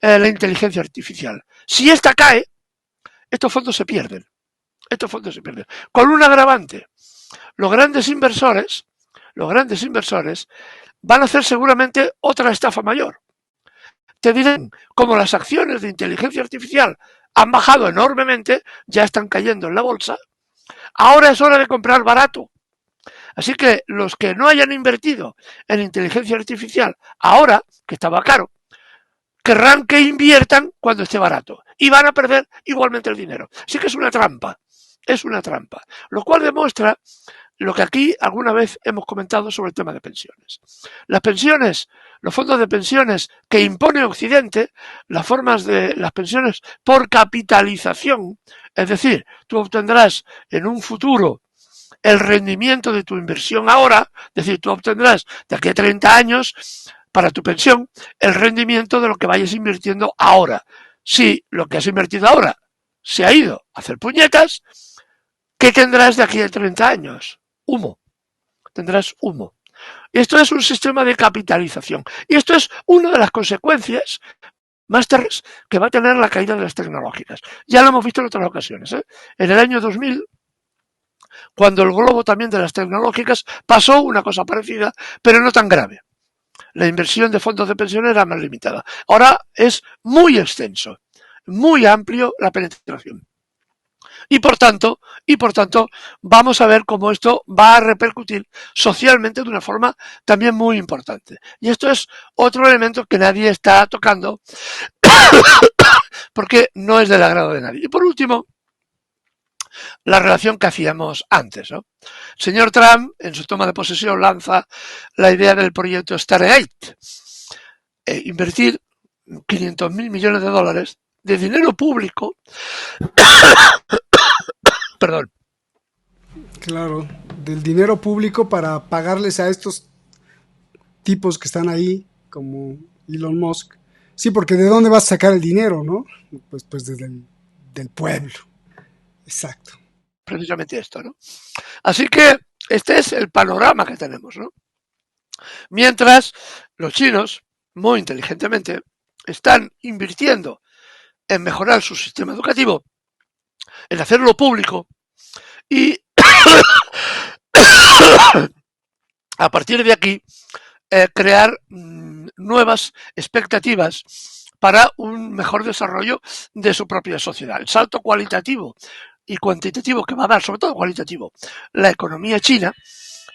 la inteligencia artificial. Si esta cae, estos fondos se pierden. Con un agravante. Los grandes inversores van a hacer seguramente otra estafa mayor. Te dirán, como las acciones de inteligencia artificial han bajado enormemente, ya están cayendo en la bolsa, ahora es hora de comprar barato. Así que los que no hayan invertido en inteligencia artificial ahora, que estaba caro, querrán que inviertan cuando esté barato y van a perder igualmente el dinero. Así que es una trampa, lo cual demuestra lo que aquí alguna vez hemos comentado sobre el tema de pensiones. Las pensiones, los fondos de pensiones que impone Occidente, las formas de las pensiones por capitalización, es decir, tú obtendrás en un futuro el rendimiento de tu inversión ahora, es decir, tú obtendrás de aquí a 30 años para tu pensión el rendimiento de lo que vayas invirtiendo ahora. Si lo que has invertido ahora se ha ido a hacer puñetas, ¿qué tendrás de aquí a 30 años? Humo. Tendrás humo. Esto es un sistema de capitalización. Y esto es una de las consecuencias más terribles que va a tener la caída de las tecnológicas. Ya lo hemos visto en otras ocasiones. En el año 2000, cuando el globo también de las tecnológicas pasó una cosa parecida, pero no tan grave. La inversión de fondos de pensión era más limitada. Ahora es muy extenso, muy amplio la penetración. Y por tanto, vamos a ver cómo esto va a repercutir socialmente de una forma también muy importante. Y esto es otro elemento que nadie está tocando porque no es del agrado de nadie. Y por último, la relación que hacíamos antes, ¿no? El señor Trump, en su toma de posesión, lanza la idea del proyecto Stargate. Invertir 500.000 millones de dólares de dinero público perdón. Claro, del dinero público para pagarles a estos tipos que están ahí, como Elon Musk. Sí, porque ¿de dónde vas a sacar el dinero, no? Pues desde del pueblo. Exacto. Precisamente esto, ¿no? Así que este es el panorama que tenemos, ¿no? Mientras los chinos, muy inteligentemente, están invirtiendo en mejorar su sistema educativo, en hacerlo público, y a partir de aquí crear nuevas expectativas para un mejor desarrollo de su propia sociedad. El salto cualitativo y cuantitativo que va a dar, sobre todo cualitativo, la economía china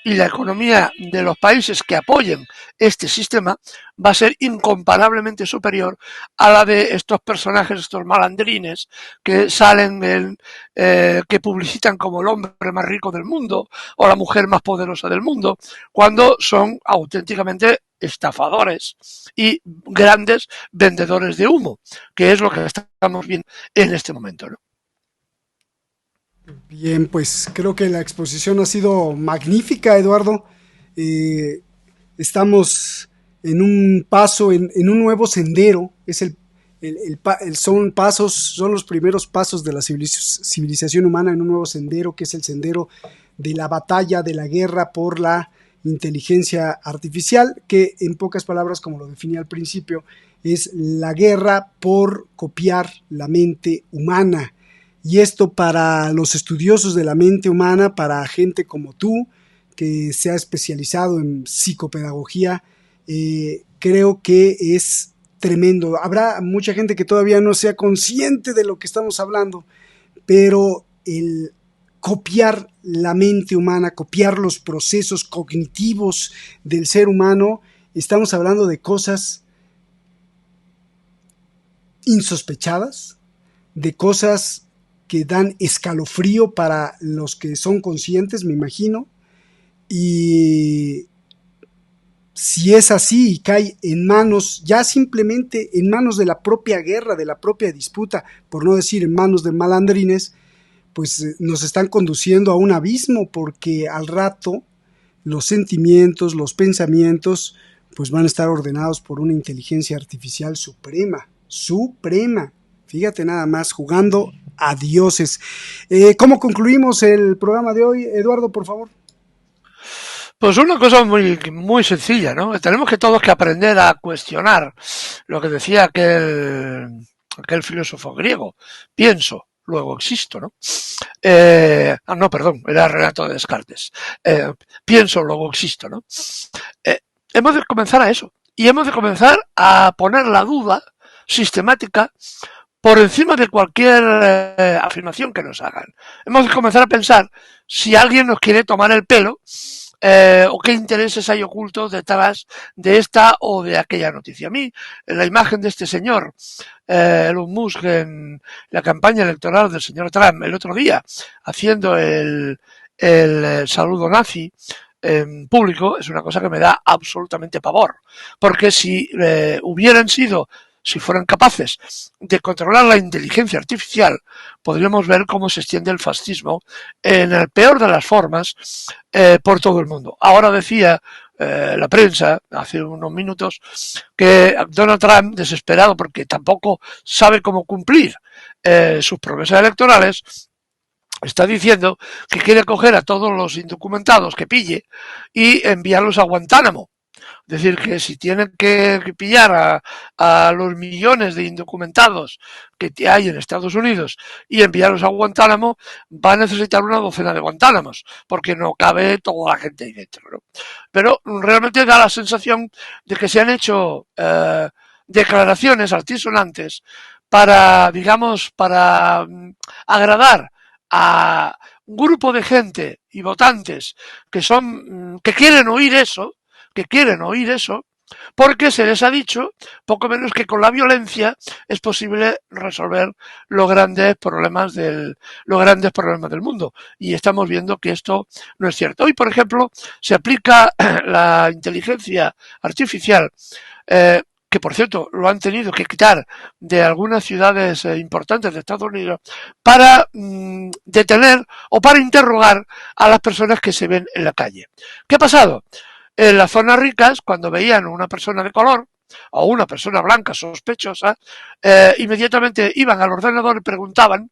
y la economía de los países que apoyen este sistema va a ser incomparablemente superior a la de estos personajes, estos malandrines que salen, que publicitan como el hombre más rico del mundo o la mujer más poderosa del mundo, cuando son auténticamente estafadores y grandes vendedores de humo, que es lo que estamos viendo en este momento, ¿no? Bien, pues creo que la exposición ha sido magnífica, Eduardo. Estamos en un paso, en un nuevo sendero. Es son los primeros pasos de la civilización humana en un nuevo sendero, que es el sendero de la batalla, de la guerra por la inteligencia artificial, que en pocas palabras, como lo definí al principio, es la guerra por copiar la mente humana. Y esto para los estudiosos de la mente humana, para gente como tú, que se ha especializado en psicopedagogía, creo que es tremendo. Habrá mucha gente que todavía no sea consciente de lo que estamos hablando, pero el copiar la mente humana, copiar los procesos cognitivos del ser humano, estamos hablando de cosas insospechadas, de cosas que dan escalofrío para los que son conscientes, me imagino, y si es así y cae en manos, ya simplemente en manos de la propia guerra, de la propia disputa, por no decir en manos de malandrines, pues nos están conduciendo a un abismo, porque al rato los sentimientos, los pensamientos, pues van a estar ordenados por una inteligencia artificial suprema. Fíjate nada más, jugando a dioses. ¿Cómo concluimos el programa de hoy, Eduardo, por favor? Pues una cosa muy, muy sencilla, ¿no? Tenemos que todos que aprender a cuestionar lo que decía aquel filósofo griego. Pienso, luego existo, ¿no? No, perdón, era Renato de Descartes. Pienso, luego existo, ¿no? Hemos de comenzar a eso. Y hemos de comenzar a poner la duda sistemática por encima de cualquier afirmación que nos hagan. Hemos de comenzar a pensar si alguien nos quiere tomar el pelo o qué intereses hay ocultos detrás de esta o de aquella noticia. A mí, la imagen de este señor, Elon Musk, en la campaña electoral del señor Trump el otro día, haciendo el saludo nazi en público, es una cosa que me da absolutamente pavor, porque si fueran capaces de controlar la inteligencia artificial, podríamos ver cómo se extiende el fascismo en el peor de las formas por todo el mundo. Ahora decía la prensa, hace unos minutos, que Donald Trump, desesperado porque tampoco sabe cómo cumplir sus promesas electorales, está diciendo que quiere coger a todos los indocumentados que pille y enviarlos a Guantánamo. Es decir, que si tienen que pillar a los millones de indocumentados que hay en Estados Unidos y enviarlos a Guantánamo, va a necesitar una docena de Guantánamos, porque no cabe toda la gente ahí dentro, ¿no? Pero realmente da la sensación de que se han hecho declaraciones altisonantes para, digamos, para agradar a un grupo de gente y votantes que quieren oír eso, porque se les ha dicho poco menos que con la violencia es posible resolver los grandes problemas del mundo, y estamos viendo que esto no es cierto. Hoy, por ejemplo, se aplica la inteligencia artificial, que por cierto lo han tenido que quitar de algunas ciudades importantes de Estados Unidos, para detener o para interrogar a las personas que se ven en la calle. ¿Qué ha pasado? En las zonas ricas, cuando veían una persona de color o una persona blanca sospechosa, inmediatamente iban al ordenador y preguntaban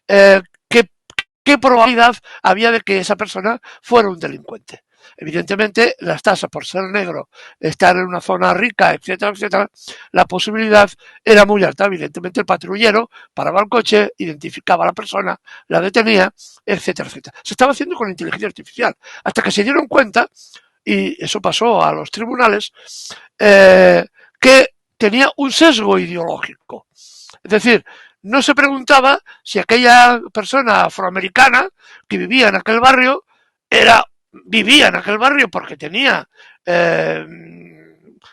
qué probabilidad había de que esa persona fuera un delincuente. Evidentemente, las tasas por ser negro, estar en una zona rica, etcétera, etcétera, la posibilidad era muy alta. Evidentemente, el patrullero paraba el coche, identificaba a la persona, la detenía, etcétera, etcétera. Se estaba haciendo con inteligencia artificial, hasta que se dieron cuenta, y eso pasó a los tribunales, que tenía un sesgo ideológico. Es decir, no se preguntaba si aquella persona afroamericana que vivía en aquel barrio vivía en aquel barrio porque tenía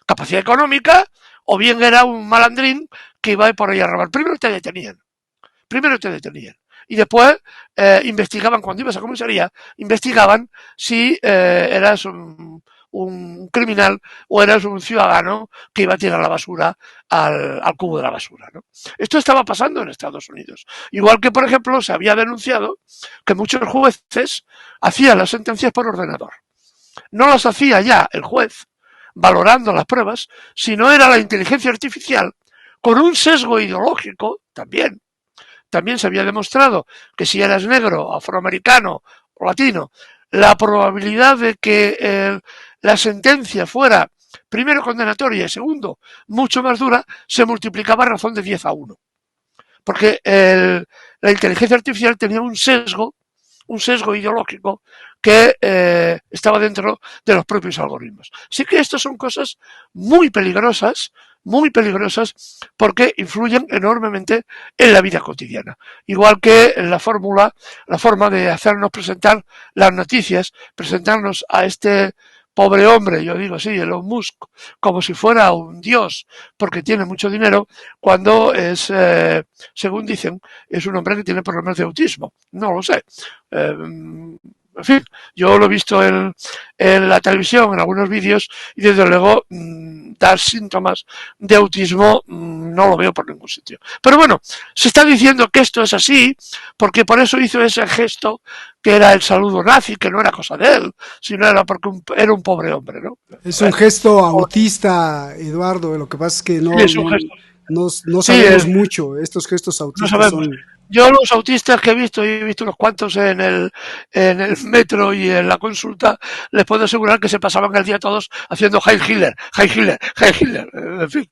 capacidad económica, o bien era un malandrín que iba por ahí a robar. Primero te detenían y después investigaban. Cuando ibas a comisaría, investigaban si eras un criminal o eras un ciudadano que iba a tirar la basura al cubo de la basura, ¿no? Esto estaba pasando en Estados Unidos. Igual que, por ejemplo, se había denunciado que muchos jueces hacían las sentencias por ordenador. No las hacía ya el juez valorando las pruebas, sino era la inteligencia artificial con un sesgo ideológico también. También se había demostrado que si eras negro, afroamericano o latino, la probabilidad de que la sentencia fuera, primero, condenatoria y segundo, mucho más dura, se multiplicaba a razón de 10-1. Porque la inteligencia artificial tenía un sesgo ideológico que estaba dentro de los propios algoritmos. Así que estas son cosas muy peligrosas porque influyen enormemente en la vida cotidiana. Igual que la forma de hacernos presentar las noticias, presentarnos a este pobre hombre, yo digo, sí, Elon Musk, como si fuera un dios, porque tiene mucho dinero, cuando es, según dicen, es un hombre que tiene problemas de autismo. No lo sé. En fin, yo lo he visto en la televisión, en algunos vídeos, y desde luego dar síntomas de autismo no lo veo por ningún sitio. Pero bueno, se está diciendo que esto es así, porque por eso hizo ese gesto que era el saludo nazi, que no era cosa de él, sino era porque era un pobre hombre, ¿no? Es un gesto autista, Eduardo, lo que pasa es que no sabemos mucho, estos gestos autistas son... Yo los autistas que he visto unos cuantos en el metro y en la consulta, les puedo asegurar que se pasaban el día todos haciendo Heil Hitler, en fin.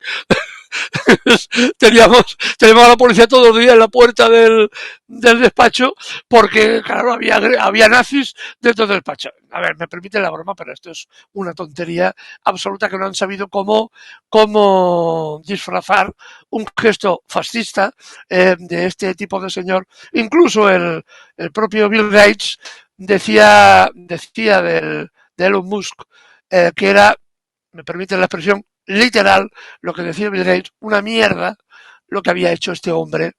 Teníamos a la policía todos los días en la puerta del despacho porque, claro, había nazis dentro del despacho. A ver, me permite la broma, pero esto es una tontería absoluta, que no han sabido cómo disfrazar un gesto fascista de este tipo de señor. Incluso el propio Bill Gates decía de Elon Musk que era, me permite la expresión, literal, lo que decía Bill Gates, una mierda lo que había hecho este hombre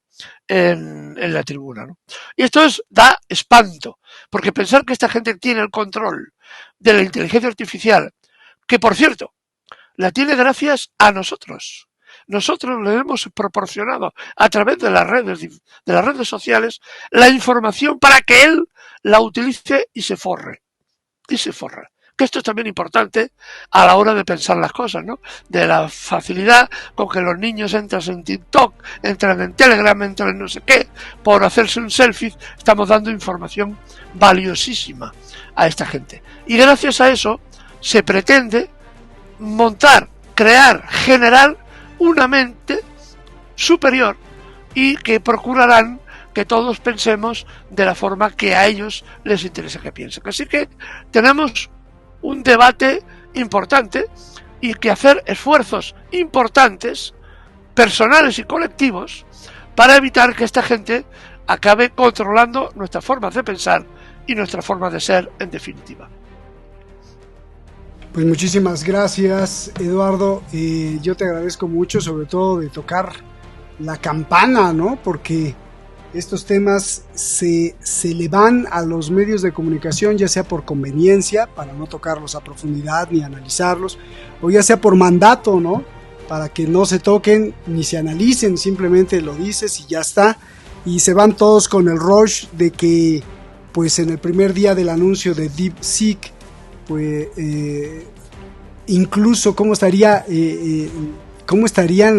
en la tribuna, ¿no? Y esto da espanto, porque pensar que esta gente tiene el control de la inteligencia artificial, que por cierto, la tiene gracias a nosotros. Nosotros le hemos proporcionado a través de las redes sociales la información para que él la utilice y se forre. Que esto es también importante a la hora de pensar las cosas, ¿no? De la facilidad con que los niños entran en TikTok, entran en Telegram, entran en no sé qué, por hacerse un selfie, estamos dando información valiosísima a esta gente. Y gracias a eso se pretende generar una mente superior y que procurarán que todos pensemos de la forma que a ellos les interesa que piensen. Así que tenemos un debate importante y que hacer esfuerzos importantes, personales y colectivos, para evitar que esta gente acabe controlando nuestras formas de pensar y nuestra forma de ser, en definitiva. Pues muchísimas gracias, Eduardo. Yo te agradezco mucho, sobre todo de tocar la campana, ¿no? Porque estos temas se le van a los medios de comunicación, ya sea por conveniencia, para no tocarlos a profundidad ni analizarlos, o ya sea por mandato, ¿no? Para que no se toquen ni se analicen, simplemente lo dices y ya está. Y se van todos con el rush de que, pues en el primer día del anuncio de DeepSeek, pues incluso cómo estarían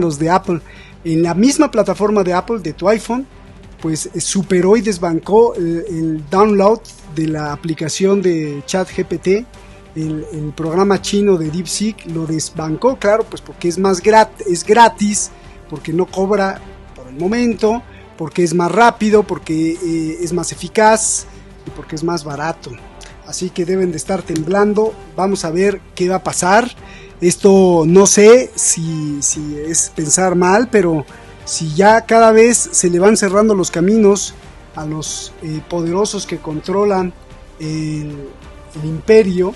los de Apple en la misma plataforma de Apple, de tu iPhone, pues superó y desbancó el download de la aplicación de ChatGPT el programa chino de DeepSeek lo desbancó, claro, pues porque es gratis, porque no cobra por el momento, porque es más rápido, porque es más eficaz y porque es más barato. Así que deben de estar temblando. Vamos a ver qué va a pasar. Esto no sé si es pensar mal, pero si ya cada vez se le van cerrando los caminos a los poderosos que controlan el imperio,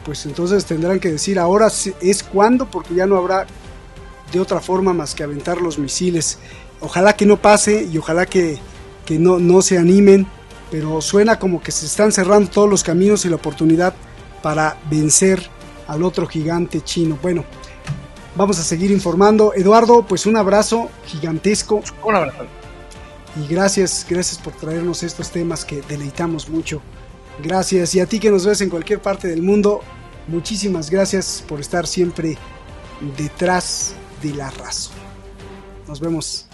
pues entonces tendrán que decir ahora es cuando, porque ya no habrá de otra forma más que aventar los misiles. Ojalá que no pase y ojalá que no se animen, pero suena como que se están cerrando todos los caminos y la oportunidad para vencer al otro gigante chino. Bueno, vamos a seguir informando. Eduardo, pues un abrazo gigantesco. Un abrazo. Y gracias por traernos estos temas que deleitamos mucho. Gracias. Y a ti que nos ves en cualquier parte del mundo, muchísimas gracias por estar siempre detrás de la razón. Nos vemos.